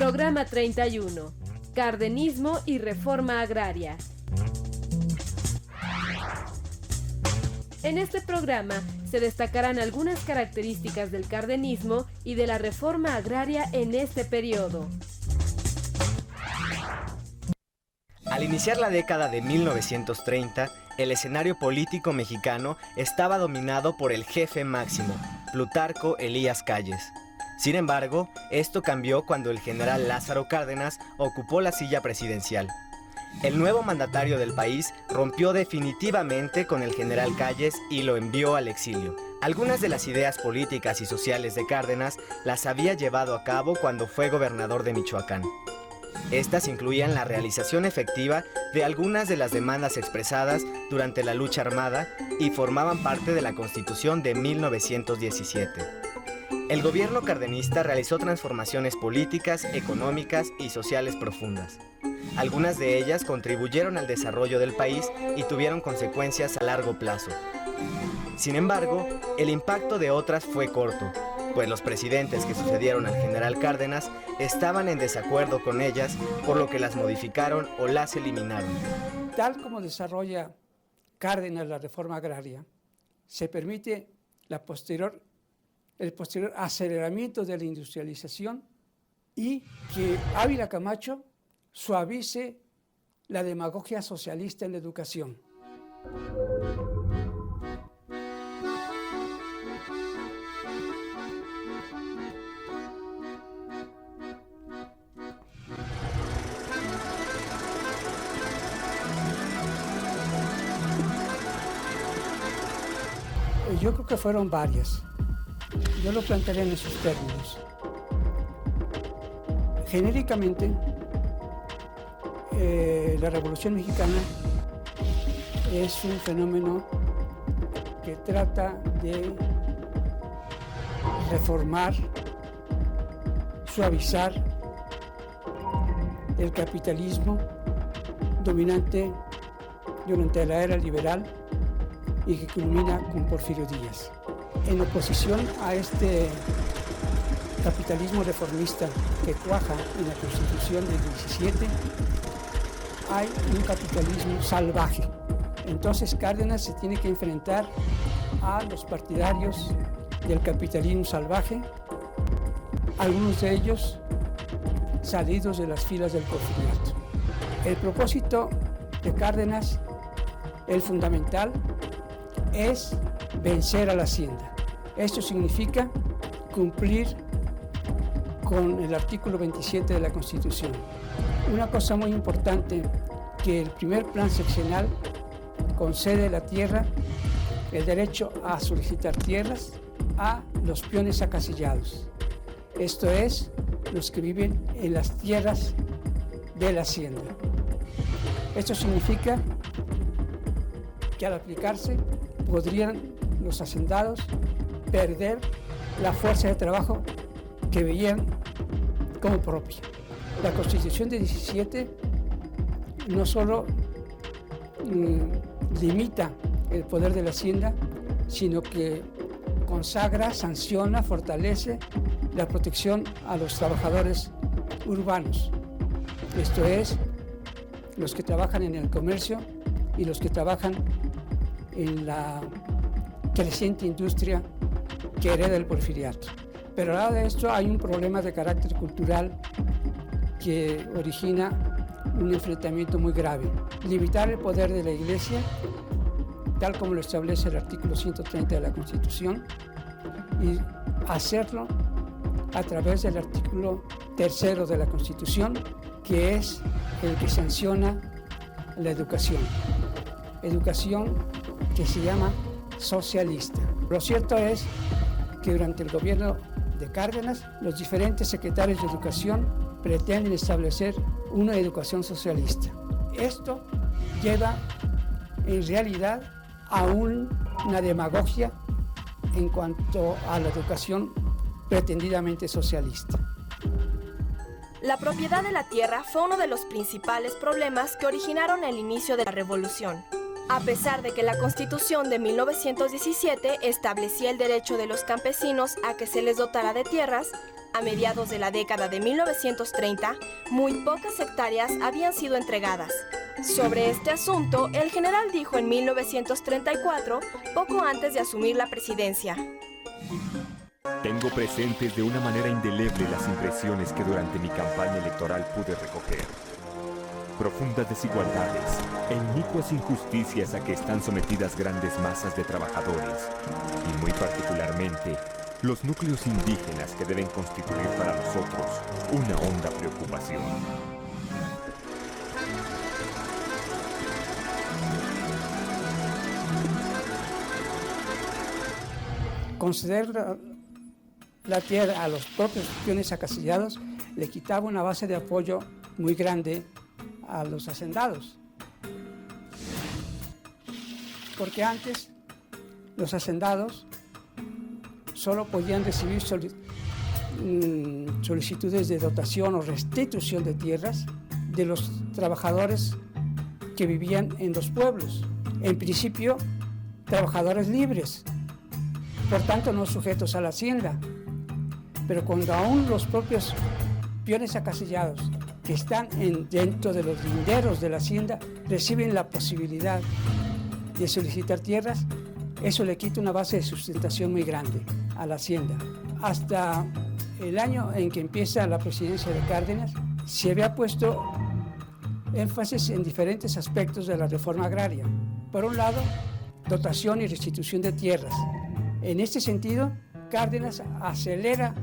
Programa 31. Cardenismo y reforma agraria. En este programa se destacarán algunas características del cardenismo y de la reforma agraria en este periodo. Al iniciar la década de 1930, el escenario político mexicano estaba dominado por el jefe máximo, Plutarco Elías Calles. Sin embargo, esto cambió cuando el general Lázaro Cárdenas ocupó la silla presidencial. El nuevo mandatario del país rompió definitivamente con el general Calles y lo envió al exilio. Algunas de las ideas políticas y sociales de Cárdenas las había llevado a cabo cuando fue gobernador de Michoacán. Estas incluían la realización efectiva de algunas de las demandas expresadas durante la lucha armada y formaban parte de la Constitución de 1917. El gobierno cardenista realizó transformaciones políticas, económicas y sociales profundas. Algunas de ellas contribuyeron al desarrollo del país y tuvieron consecuencias a largo plazo. Sin embargo, el impacto de otras fue corto, pues los presidentes que sucedieron al general Cárdenas estaban en desacuerdo con ellas, por lo que las modificaron o las eliminaron. Tal como desarrolla Cárdenas la reforma agraria, se permite el posterior aceleramiento de la industrialización y que Ávila Camacho suavice la demagogia socialista en la educación. Yo creo que fueron varias. Yo lo plantearé en esos términos. Genéricamente, la Revolución Mexicana es un fenómeno que trata de reformar, suavizar el capitalismo dominante durante la era liberal y que culmina con Porfirio Díaz. En oposición a este capitalismo reformista que cuaja en la Constitución del 17, hay un capitalismo salvaje. Entonces Cárdenas se tiene que enfrentar a los partidarios del capitalismo salvaje, algunos de ellos salidos de las filas del porfiriato. El propósito de Cárdenas, el fundamental, es vencer a la hacienda. Esto significa cumplir con el artículo 27 de la Constitución. Una cosa muy importante, que el primer plan seccional concede la tierra, el derecho a solicitar tierras a los peones acasillados. Esto es, los que viven en las tierras de la hacienda. Esto significa que al aplicarse podrían los hacendados perder la fuerza de trabajo que veían como propia. La Constitución de 17 no solo limita el poder de la hacienda, sino que consagra, sanciona, fortalece la protección a los trabajadores urbanos. Esto es, los que trabajan en el comercio y los que trabajan en la creciente industria que hereda el porfiriato. Pero al lado de esto hay un problema de carácter cultural que origina un enfrentamiento muy grave. Limitar el poder de la Iglesia, tal como lo establece el artículo 130 de la Constitución, y hacerlo a través del artículo 3 de la Constitución, que es el que sanciona la educación. Educación que se llama socialista. Lo cierto es que durante el gobierno de Cárdenas, los diferentes secretarios de educación pretenden establecer una educación socialista. Esto lleva en realidad a una demagogia en cuanto a la educación pretendidamente socialista. La propiedad de la tierra fue uno de los principales problemas que originaron el inicio de la revolución. A pesar de que la Constitución de 1917 establecía el derecho de los campesinos a que se les dotara de tierras, a mediados de la década de 1930, muy pocas hectáreas habían sido entregadas. Sobre este asunto, el general dijo en 1934, poco antes de asumir la presidencia: Tengo presentes de una manera indeleble las impresiones que durante mi campaña electoral pude recoger. Profundas desigualdades e inicuas injusticias a que están sometidas grandes masas de trabajadores, y muy particularmente los núcleos indígenas que deben constituir para nosotros una honda preocupación. Conceder la tierra a los propios peones acasillados le quitaba una base de apoyo muy grande a los hacendados. Porque antes los hacendados solo podían recibir solicitudes de dotación o restitución de tierras de los trabajadores que vivían en los pueblos. En principio, trabajadores libres, por tanto no sujetos a la hacienda. Pero cuando aún los propios peones acasillados que están dentro de los linderos de la hacienda reciben la posibilidad de solicitar tierras, eso le quita una base de sustentación muy grande a la hacienda. Hasta el año en que empieza la presidencia de Cárdenas, se había puesto énfasis en diferentes aspectos de la reforma agraria. Por un lado, dotación y restitución de tierras. En este sentido, Cárdenas acelera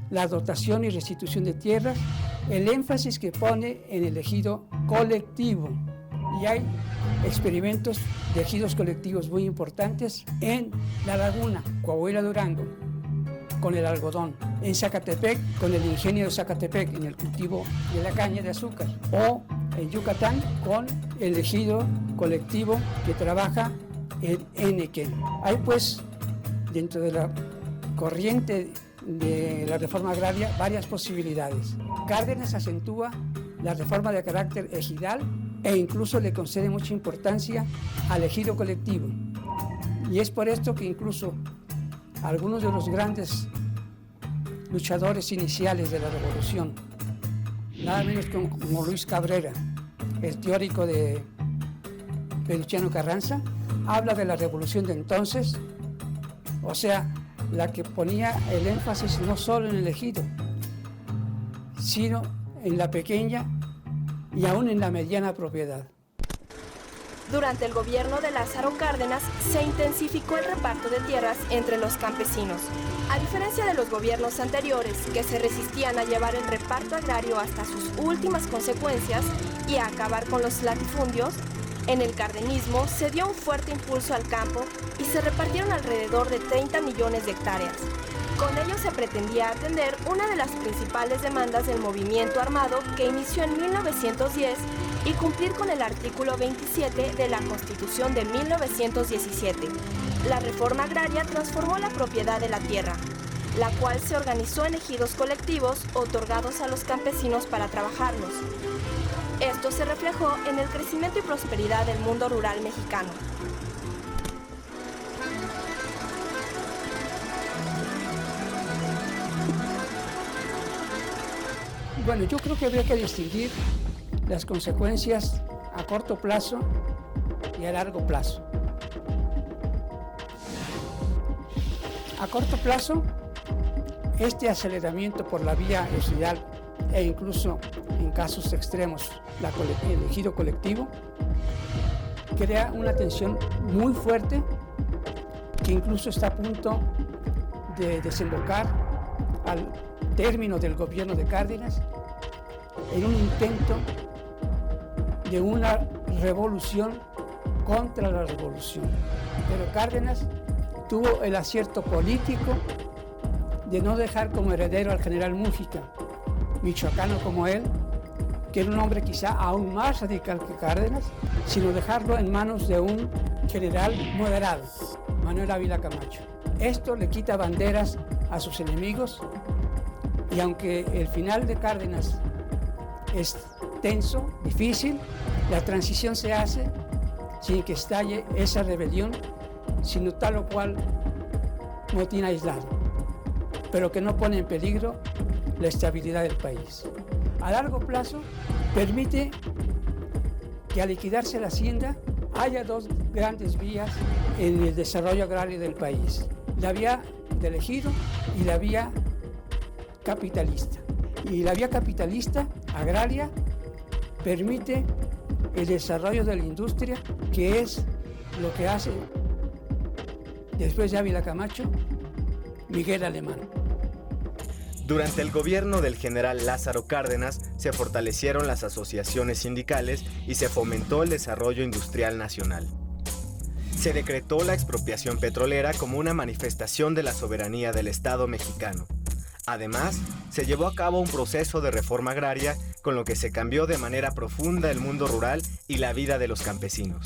la dotación y restitución de tierras, el énfasis que pone en el ejido colectivo. Y hay experimentos de ejidos colectivos muy importantes en La Laguna, Coahuila, Durango, con el algodón, en Zacatepec, con el ingenio de Zacatepec, en el cultivo de la caña de azúcar, o en Yucatán, con el ejido colectivo que trabaja en Enequén. Hay pues, dentro de la corriente de la reforma agraria, varias posibilidades. Cárdenas acentúa la reforma de carácter ejidal e incluso le concede mucha importancia al ejido colectivo. Y es por esto que incluso algunos de los grandes luchadores iniciales de la revolución, nada menos como Luis Cabrera, el teórico de Venustiano Carranza, habla de la revolución de entonces, o sea, la que ponía el énfasis no solo en el ejido, sino en la pequeña y aún en la mediana propiedad. Durante el gobierno de Lázaro Cárdenas se intensificó el reparto de tierras entre los campesinos. A diferencia de los gobiernos anteriores, que se resistían a llevar el reparto agrario hasta sus últimas consecuencias y a acabar con los latifundios, en el cardenismo se dio un fuerte impulso al campo y se repartieron alrededor de 30 millones de hectáreas. Con ello se pretendía atender una de las principales demandas del movimiento armado que inició en 1910 y cumplir con el artículo 27 de la Constitución de 1917. La reforma agraria transformó la propiedad de la tierra, la cual se organizó en ejidos colectivos otorgados a los campesinos para trabajarlos. Esto se reflejó en el crecimiento y prosperidad del mundo rural mexicano. Bueno, yo creo que habría que distinguir las consecuencias a corto plazo y a largo plazo. A corto plazo, este aceleramiento por la vía ejidal e incluso en casos extremos el ejido colectivo crea una tensión muy fuerte que incluso está a punto de desembocar al término del gobierno de Cárdenas en un intento de una revolución contra la revolución. Pero Cárdenas tuvo el acierto político de no dejar como heredero al general Mújica, michoacano como él, que era un hombre quizá aún más radical que Cárdenas, sino dejarlo en manos de un general moderado, Manuel Ávila Camacho. Esto le quita banderas a sus enemigos y aunque el final de Cárdenas es tenso, difícil, la transición se hace sin que estalle esa rebelión, sino tal o cual motín aislado, pero que no pone en peligro la estabilidad del país. A largo plazo permite que al liquidarse la hacienda haya dos grandes vías en el desarrollo agrario del país: la vía del ejido y la vía capitalista. Y la vía capitalista agraria permite el desarrollo de la industria, que es lo que hace, después de Ávila Camacho, Miguel Alemán. Durante el gobierno del general Lázaro Cárdenas se fortalecieron las asociaciones sindicales y se fomentó el desarrollo industrial nacional. Se decretó la expropiación petrolera como una manifestación de la soberanía del Estado mexicano. Además, se llevó a cabo un proceso de reforma agraria con lo que se cambió de manera profunda el mundo rural y la vida de los campesinos.